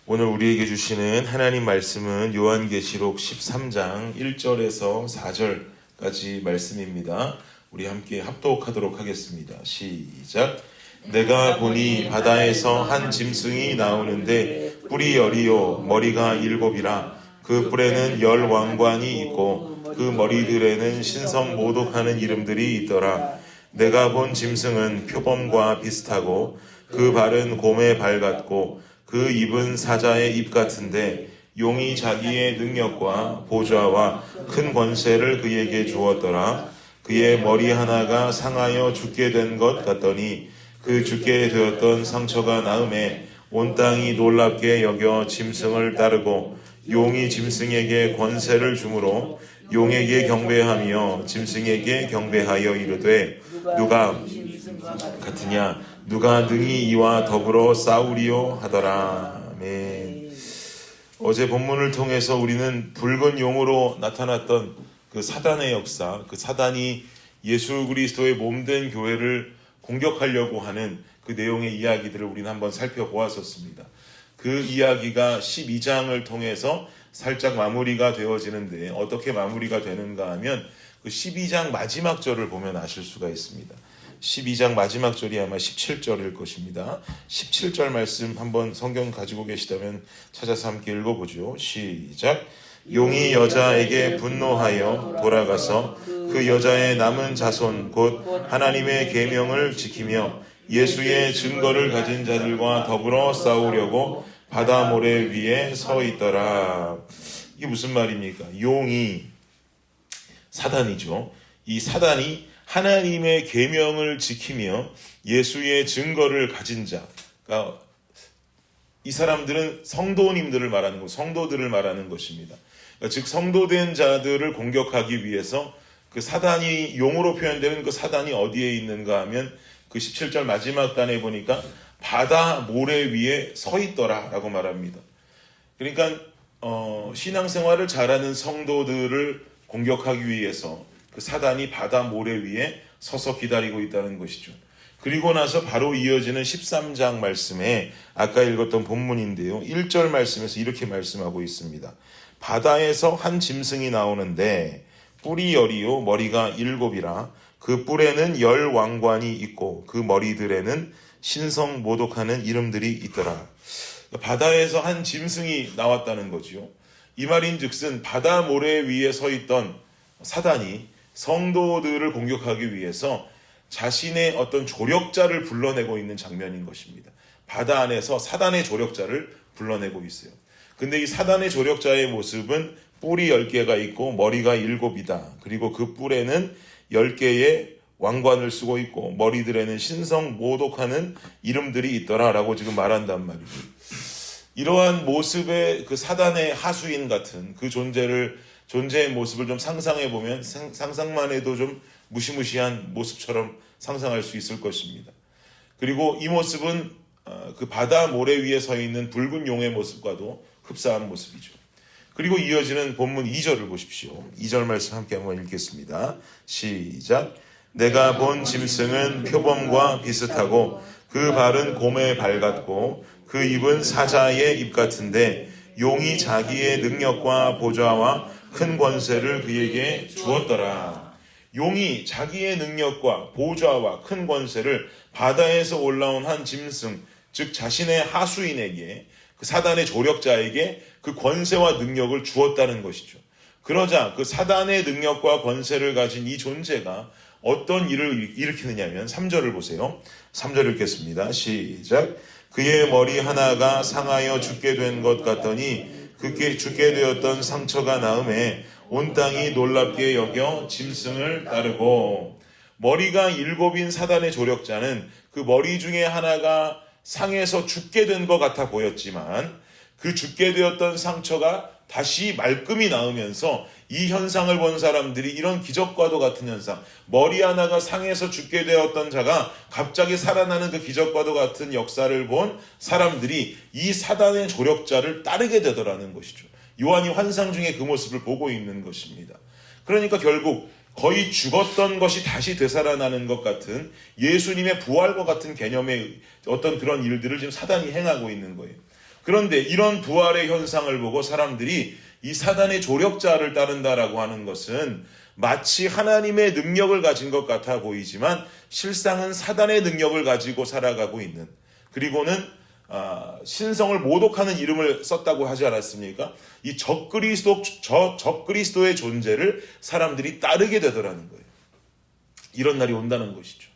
오늘 우리에게 주시는 하나님 말씀은 요한계시록 13장 1절에서 4절까지 말씀입니다. 우리 함께 합독하도록 하겠습니다. 시작. 내가 보니 바다에서 한 짐승이 나오는데 뿔이 10이요 머리가 7이라. 그 뿔에는 10 왕관이 있고 그 머리들에는 신성 모독하는 이름들이 있더라. 내가 본 짐승은 표범과 비슷하고 그 발은 곰의 발 같고 그 입은 사자의 입 같은데 용이 자기의 능력과 보좌와 큰 권세를 그에게 주었더라. 그의 머리 하나가 상하여 죽게 된 것 같더니 그 죽게 되었던 상처가 나음에 온 땅이 놀랍게 여겨 짐승을 따르고 용이 짐승에게 권세를 주므로 용에게 경배하며 짐승에게 경배하여 이르되 누가 같으냐 누가 능히 이와 더불어 싸우리요 하더라. 아멘. 어제 본문을 통해서 우리는 붉은 용으로 나타났던 그 사단의 역사, 그 사단이 예수 그리스도의 몸된 교회를 공격하려고 하는 그 내용의 이야기들을 우리는 한번 살펴보았었습니다. 그 이야기가 12장을 통해서 살짝 마무리가 되어지는데 어떻게 마무리가 되는가 하면 그 12장 마지막 절을 보면 아실 수가 있습니다. 12장 마지막 절이 아마 17절일 것입니다. 17절 말씀 한번 성경 가지고 계시다면 찾아서 함께 읽어보죠. 시작. 용이 여자에게 분노하여 돌아가서 그 여자의 남은 자손 곧 하나님의 계명을 지키며 예수의 증거를 가진 자들과 더불어 싸우려고 바다 모래 위에 서 있더라. 이게 무슨 말입니까? 용이 사단이죠. 이 사단이 하나님의 계명을 지키며 예수의 증거를 가진 자, 그러니까 이 사람들은 성도님들을 말하는 것, 성도들을 말하는 것입니다. 그러니까 즉 성도된 자들을 공격하기 위해서 그 사단이 용으로 표현되는 그 사단이 어디에 있는가 하면 그 17절 마지막 단에 보니까 바다 모래 위에 서 있더라라고 말합니다. 그러니까 신앙생활을 잘하는 성도들을 공격하기 위해서 그 사단이 바다 모래 위에 서서 기다리고 있다는 것이죠. 그리고 나서 바로 이어지는 13장 말씀에 아까 읽었던 본문인데요. 1절 말씀에서 이렇게 말씀하고 있습니다. 바다에서 한 짐승이 나오는데 뿔이 10이요 머리가 7이라. 그 뿔에는 10 왕관이 있고 그 머리들에는 신성 모독하는 이름들이 있더라. 바다에서 한 짐승이 나왔다는 거지요. 이 말인즉슨 바다 모래 위에 서 있던 사단이 성도들을 공격하기 위해서 자신의 어떤 조력자를 불러내고 있는 장면인 것입니다. 바다 안에서 사단의 조력자를 불러내고 있어요. 근데 이 사단의 조력자의 모습은 뿔이 10개가 있고 머리가 7이다. 그리고 그 뿔에는 10개의 왕관을 쓰고 있고 머리들에는 신성 모독하는 이름들이 있더라라고 지금 말한단 말이죠. 이러한 모습의 그 사단의 하수인 같은 그 존재의 모습을 좀 상상해 보면 상상만 해도 좀 무시무시한 모습처럼 상상할 수 있을 것입니다. 그리고 이 모습은 그 바다 모래 위에 서 있는 붉은 용의 모습과도 흡사한 모습이죠. 그리고 이어지는 본문 2절을 보십시오. 2절 말씀 함께 한번 읽겠습니다. 시작. 내가 본 짐승은 표범과 비슷하고 그 발은 곰의 발 같고 그 입은 사자의 입 같은데 용이 자기의 능력과 보좌와 큰 권세를 그에게 주었더라. 용이 자기의 능력과 보좌와 큰 권세를 바다에서 올라온 한 짐승, 즉 자신의 하수인에게, 그 사단의 조력자에게 그 권세와 능력을 주었다는 것이죠. 그러자 그 사단의 능력과 권세를 가진 이 존재가 어떤 일을 일으키느냐면 3절을 보세요. 3절 읽겠습니다. 시작. 그의 머리 하나가 상하여 죽게 된 것 같더니 그게 죽게 되었던 상처가 나음에 온 땅이 놀랍게 여겨 짐승을 따르고. 머리가 7인 사단의 조력자는 그 머리 중에 하나가 상해서 죽게 된 것 같아 보였지만 그 죽게 되었던 상처가 다시 말끔히 나으면서 이 현상을 본 사람들이 이런 기적과도 같은 현상, 머리 하나가 상해서 죽게 되었던 자가 갑자기 살아나는 그 기적과도 같은 역사를 본 사람들이 이 사단의 조력자를 따르게 되더라는 것이죠. 요한이 환상 중에 그 모습을 보고 있는 것입니다. 그러니까 결국 거의 죽었던 것이 다시 되살아나는 것 같은 예수님의 부활과 같은 개념의 어떤 그런 일들을 지금 사단이 행하고 있는 거예요. 그런데 이런 부활의 현상을 보고 사람들이 이 사단의 조력자를 따른다라고 하는 것은 마치 하나님의 능력을 가진 것 같아 보이지만 실상은 사단의 능력을 가지고 살아가고 있는, 그리고는 신성을 모독하는 이름을 썼다고 하지 않았습니까? 이 적그리스도의 존재를 사람들이 따르게 되더라는 거예요. 이런 날이 온다는 것이죠.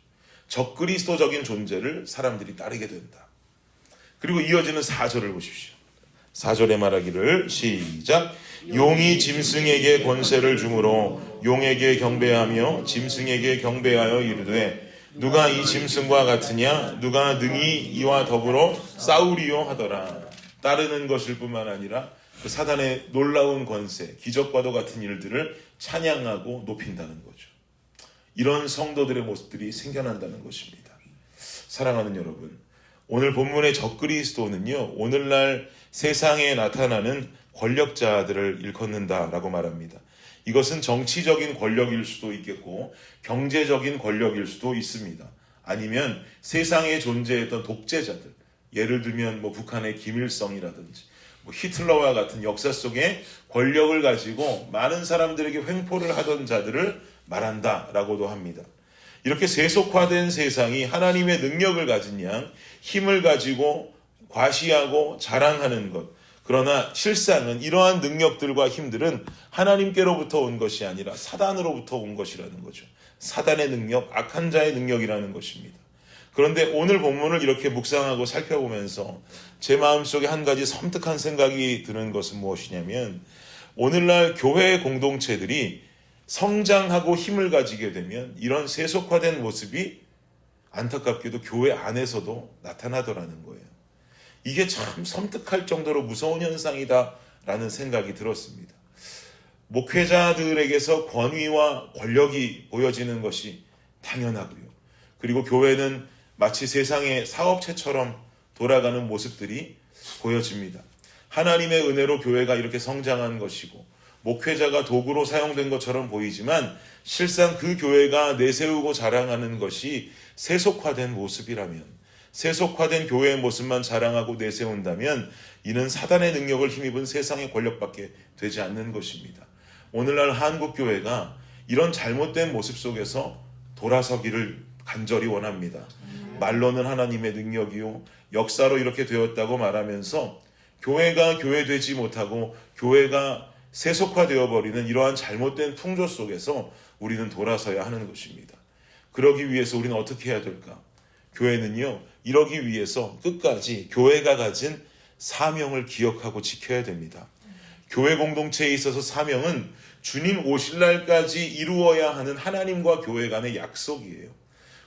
적그리스도적인 존재를 사람들이 따르게 된다. 그리고 이어지는 4절을 보십시오. 4절에 말하기를 시작. 용이 짐승에게 권세를 주므로 용에게 경배하며 짐승에게 경배하여 이르되 누가 이 짐승과 같으냐, 누가 능히 이와 더불어 싸우리요 하더라. 따르는 것일 뿐만 아니라 그 사단의 놀라운 권세, 기적과도 같은 일들을 찬양하고 높인다는 거죠. 이런 성도들의 모습들이 생겨난다는 것입니다. 사랑하는 여러분, 오늘 본문의 적그리스도는요, 오늘날 세상에 나타나는 권력자들을 일컫는다라고 말합니다. 이것은 정치적인 권력일 수도 있겠고 경제적인 권력일 수도 있습니다. 아니면 세상에 존재했던 독재자들, 예를 들면 북한의 김일성이라든지 히틀러와 같은 역사 속에 권력을 가지고 많은 사람들에게 횡포를 하던 자들을 말한다라고도 합니다. 이렇게 세속화된 세상이 하나님의 능력을 가진 양 힘을 가지고 과시하고 자랑하는 것, 그러나 실상은 이러한 능력들과 힘들은 하나님께로부터 온 것이 아니라 사단으로부터 온 것이라는 거죠. 사단의 능력, 악한 자의 능력이라는 것입니다. 그런데 오늘 본문을 이렇게 묵상하고 살펴보면서 제 마음속에 한 가지 섬뜩한 생각이 드는 것은 무엇이냐면, 오늘날 교회 공동체들이 성장하고 힘을 가지게 되면 이런 세속화된 모습이 안타깝게도 교회 안에서도 나타나더라는 거예요. 이게 참 섬뜩할 정도로 무서운 현상이다라는 생각이 들었습니다. 목회자들에게서 권위와 권력이 보여지는 것이 당연하고요. 그리고 교회는 마치 세상의 사업체처럼 돌아가는 모습들이 보여집니다. 하나님의 은혜로 교회가 이렇게 성장한 것이고 목회자가 도구로 사용된 것처럼 보이지만 실상 그 교회가 내세우고 자랑하는 것이 세속화된 모습이라면, 세속화된 교회의 모습만 자랑하고 내세운다면 이는 사단의 능력을 힘입은 세상의 권력밖에 되지 않는 것입니다. 오늘날 한국교회가 이런 잘못된 모습 속에서 돌아서기를 간절히 원합니다. 말로는 하나님의 능력이요 역사로 이렇게 되었다고 말하면서 교회가 교회되지 못하고 교회가 세속화되어 버리는 이러한 잘못된 풍조 속에서 우리는 돌아서야 하는 것입니다. 그러기 위해서 우리는 어떻게 해야 될까? 교회는요, 이러기 위해서 끝까지 교회가 가진 사명을 기억하고 지켜야 됩니다. 교회 공동체에 있어서 사명은 주님 오실 날까지 이루어야 하는 하나님과 교회 간의 약속이에요.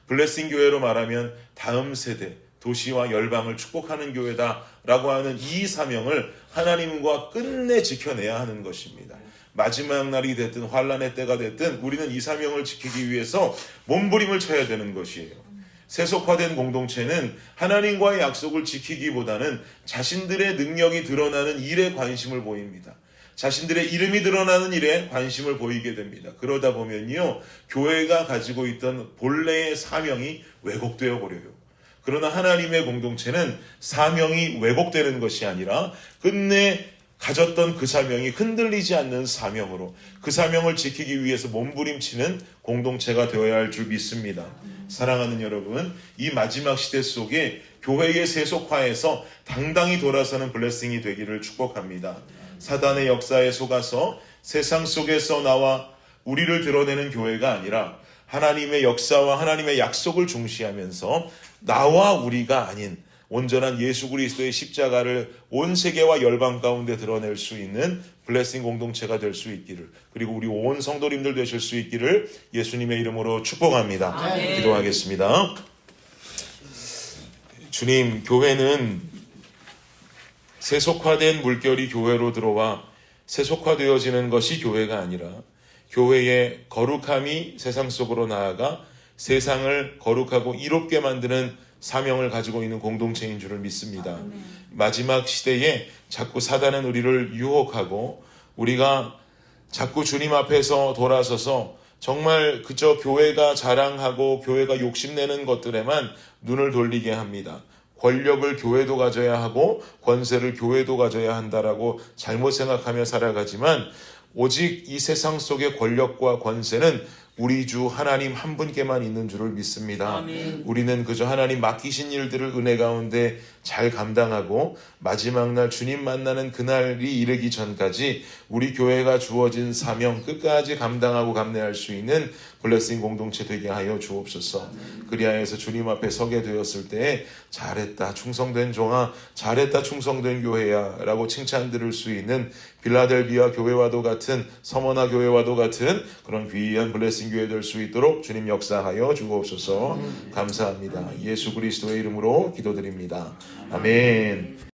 블레싱 교회로 말하면 다음 세대, 도시와 열방을 축복하는 교회다라고 하는 이 사명을 하나님과 끝내 지켜내야 하는 것입니다. 마지막 날이 됐든 환란의 때가 됐든 우리는 이 사명을 지키기 위해서 몸부림을 쳐야 되는 것이에요. 세속화된 공동체는 하나님과의 약속을 지키기보다는 자신들의 능력이 드러나는 일에 관심을 보입니다. 자신들의 이름이 드러나는 일에 관심을 보이게 됩니다. 그러다 보면요, 교회가 가지고 있던 본래의 사명이 왜곡되어 버려요. 그러나 하나님의 공동체는 사명이 왜곡되는 것이 아니라 끝내 가졌던 그 사명이 흔들리지 않는 사명으로 그 사명을 지키기 위해서 몸부림치는 공동체가 되어야 할 줄 믿습니다. 사랑하는 여러분, 이 마지막 시대 속에 교회의 세속화에서 당당히 돌아서는 블레싱이 되기를 축복합니다. 사단의 역사에 속아서 세상 속에서 나와 우리를 드러내는 교회가 아니라 하나님의 역사와 하나님의 약속을 중시하면서 나와 우리가 아닌 온전한 예수 그리스도의 십자가를 온 세계와 열방 가운데 드러낼 수 있는 블레싱 공동체가 될 수 있기를, 그리고 우리 온 성도님들 되실 수 있기를 예수님의 이름으로 축복합니다. 아멘. 기도하겠습니다. 주님, 교회는 세속화된 물결이 교회로 들어와 세속화되어지는 것이 교회가 아니라 교회의 거룩함이 세상 속으로 나아가 세상을 거룩하고 이롭게 만드는 사명을 가지고 있는 공동체인 줄을 믿습니다. 마지막 시대에 자꾸 사단은 우리를 유혹하고 우리가 자꾸 주님 앞에서 돌아서서 정말 그저 교회가 자랑하고 교회가 욕심내는 것들에만 눈을 돌리게 합니다. 권력을 교회도 가져야 하고 권세를 교회도 가져야 한다라고 잘못 생각하며 살아가지만 오직 이 세상 속의 권력과 권세는 우리 주 하나님 한 분께만 있는 줄을 믿습니다. 아멘. 우리는 그저 하나님 맡기신 일들을 은혜 가운데 잘 감당하고 마지막 날 주님 만나는 그날이 이르기 전까지 우리 교회가 주어진 사명 끝까지 감당하고 감내할 수 있는 블레싱 공동체 되게 하여 주옵소서. 그리하여서 주님 앞에 서게 되었을 때 잘했다 충성된 종아, 잘했다 충성된 교회야 라고 칭찬 들을 수 있는 빌라델비아 교회와도 같은 서머나 교회와도 같은 그런 귀한 블레싱 교회 될 수 있도록 주님 역사하여 주옵소서. 감사합니다. 예수 그리스도의 이름으로 기도드립니다. 아멘.